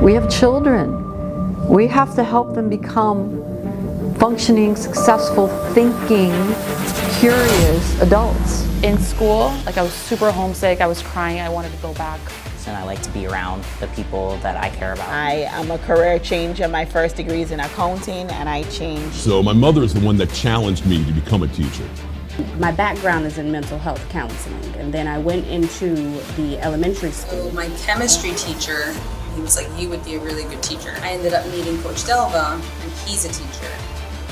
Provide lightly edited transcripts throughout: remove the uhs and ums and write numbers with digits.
We have children. We have to help them become functioning, successful, thinking, curious adults. In school, I was super homesick, I was crying, I wanted to go back. And I like to be around the people that I care about. I am a career changer. My first degree is in accounting, and I changed. So my mother is the one that challenged me to become a teacher. My background is in mental health counseling, and then I went into the elementary school. So my chemistry teacher, he was like, you would be a really good teacher. I ended up meeting Coach Delva, and he's a teacher.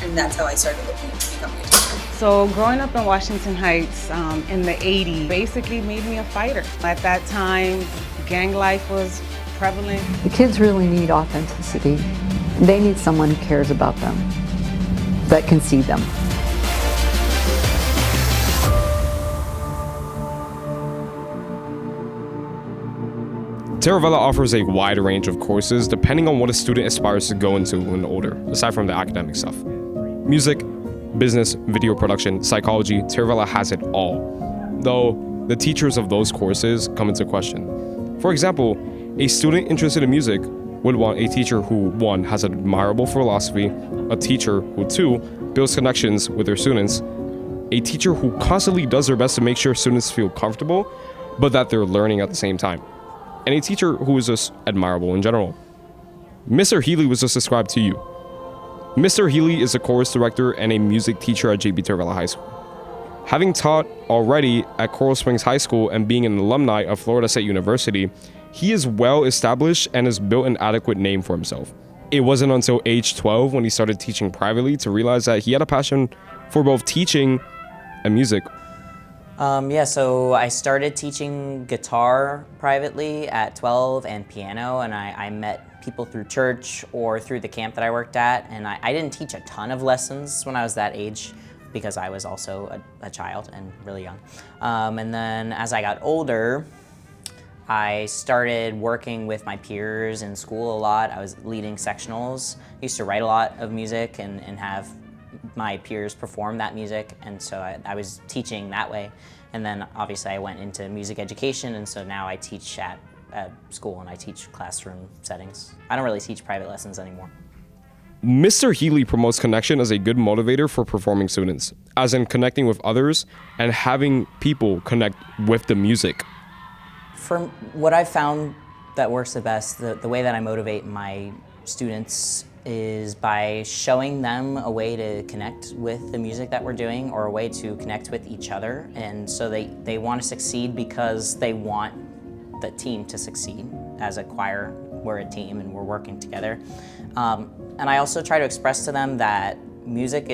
And that's how I started looking into becoming a teacher. So growing up in Washington Heights in the 80s basically made me a fighter. At that time, gang life was prevalent. The kids really need authenticity. They need someone who cares about them, that can see them. Terravella offers a wide range of courses depending on what a student aspires to go into when older, aside from the academic stuff. Music, business, video production, psychology, Terravella has it all, though the teachers of those courses come into question. For example, a student interested in music would want a teacher who, 1, has an admirable philosophy, a teacher who, 2, builds connections with their students, a teacher who constantly does their best to make sure students feel comfortable, but that they're learning at the same time, and a teacher who is just admirable in general. Mr. Healey was just described to you. Mr. Healey is a chorus director and a music teacher at JPTV High School. Having taught already at Coral Springs High School and being an alumni of Florida State University, he is well established and has built an adequate name for himself. It wasn't until age 12 when he started teaching privately to realize that he had a passion for both teaching and music. So I started teaching guitar privately at 12 and piano, and I met people through church or through the camp that I worked at, and I didn't teach a ton of lessons when I was that age because I was also a child and really young. And then as I got older, I started working with my peers in school a lot. I was leading sectionals. I used to write a lot of music and have my peers perform that music, and so I was teaching that way. And then obviously I went into music education, and so now I teach at school and I teach classroom settings. I don't really teach private lessons anymore. Mr. Healey promotes connection as a good motivator for performing students, as in connecting with others and having people connect with the music. For what I've found that works the best, the way that I motivate my students is by showing them a way to connect with the music that we're doing, or a way to connect with each other. And so they want to succeed because they want the team to succeed. As a choir, we're a team and we're working together. And I also try to express to them that music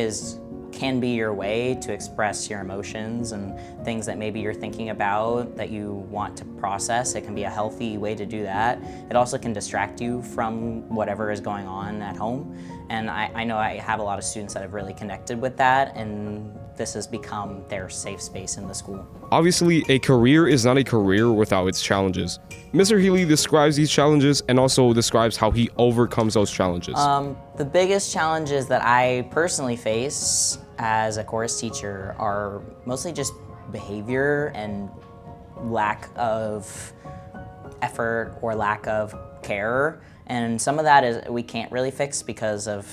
can be your way to express your emotions and things that maybe you're thinking about that you want to process. It can be a healthy way to do that. It also can distract you from whatever is going on at home. And I know I have a lot of students that have really connected with that, and this has become their safe space in the school. Obviously, a career is not a career without its challenges. Mr. Healey describes these challenges and also describes how he overcomes those challenges. The biggest challenges that I personally face as a chorus teacher are mostly just behavior and lack of effort or lack of care. And some of that is we can't really fix because of,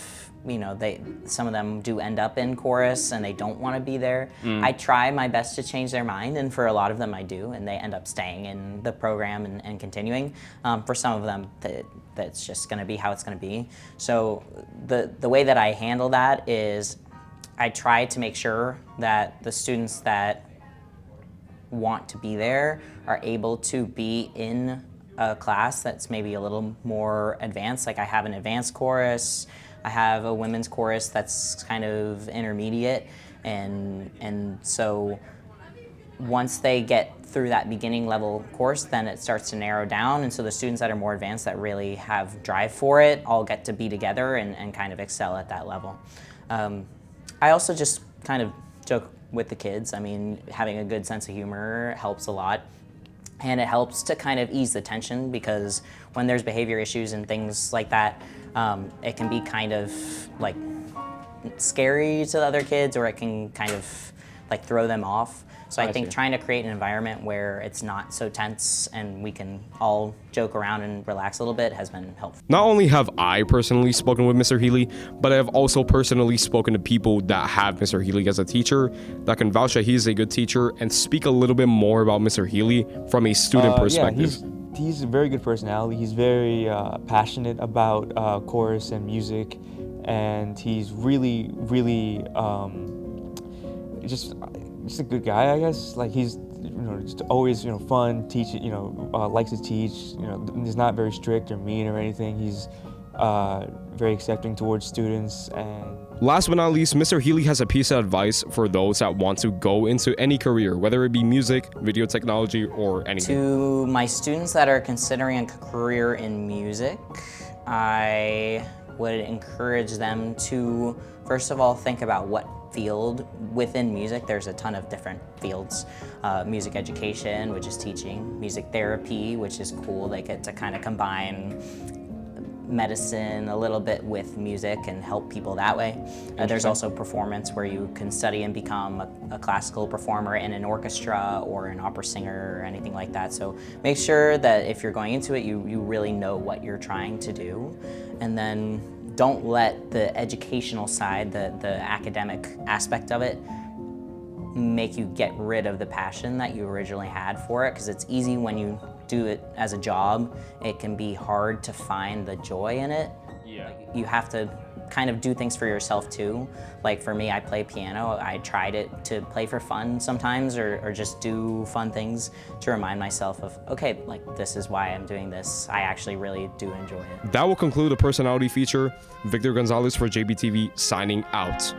some of them do end up in chorus and they don't want to be there. I try my best to change their mind, and for a lot of them I do, and they end up staying in the program and continuing. For some of them, that's just going to be how it's going to be. So the way that I handle that is I try to make sure that the students that want to be there are able to be in a class that's maybe a little more advanced. Like I have an advanced chorus, I have a women's chorus that's kind of intermediate, and so once they get through that beginning level course, then it starts to narrow down, and so the students that are more advanced that really have drive for it all get to be together and kind of excel at that level. I also just kind of joke with the kids. I mean, having a good sense of humor helps a lot. And it helps to kind of ease the tension, because when there's behavior issues and things like that, it can be kind of like scary to the other kids, or it can kind of like throw them off. So I think trying to create an environment where it's not so tense and we can all joke around and relax a little bit has been helpful. Not only have I personally spoken with Mr. Healey, but I have also personally spoken to people that have Mr. Healey as a teacher that can vouch that he's a good teacher and speak a little bit more about Mr. Healey from a student perspective. Yeah, he's a very good personality. He's very passionate about chorus and music, and he's really just a good guy, I guess. Like he's just always fun, likes to teach. He's not very strict or mean or anything. He's very accepting towards students. And last but not least, Mr. Healey has a piece of advice for those that want to go into any career, whether it be music, video technology, or anything. To my students that are considering a career in music, I would encourage them to, first of all, think about what field within music. There's a ton of different fields. Music education, which is teaching. Music therapy, which is cool. They get to kind of combine medicine a little bit with music and help people that way. There's also performance, where you can study and become a classical performer in an orchestra or an opera singer or anything like that. So make sure that if you're going into it, you really know what you're trying to do. And then don't let the educational side, the academic aspect of it, make you get rid of the passion that you originally had for it, because it's easy when you do it as a job. It can be hard to find the joy in it. Yeah. You have to kind of do things for yourself too. Like for me, I play piano. I tried it to play for fun sometimes, or just do fun things to remind myself of, okay, like this is why I'm doing this. I actually really do enjoy it. That will conclude the personality feature. Victor Gonzalez for JPTV signing out.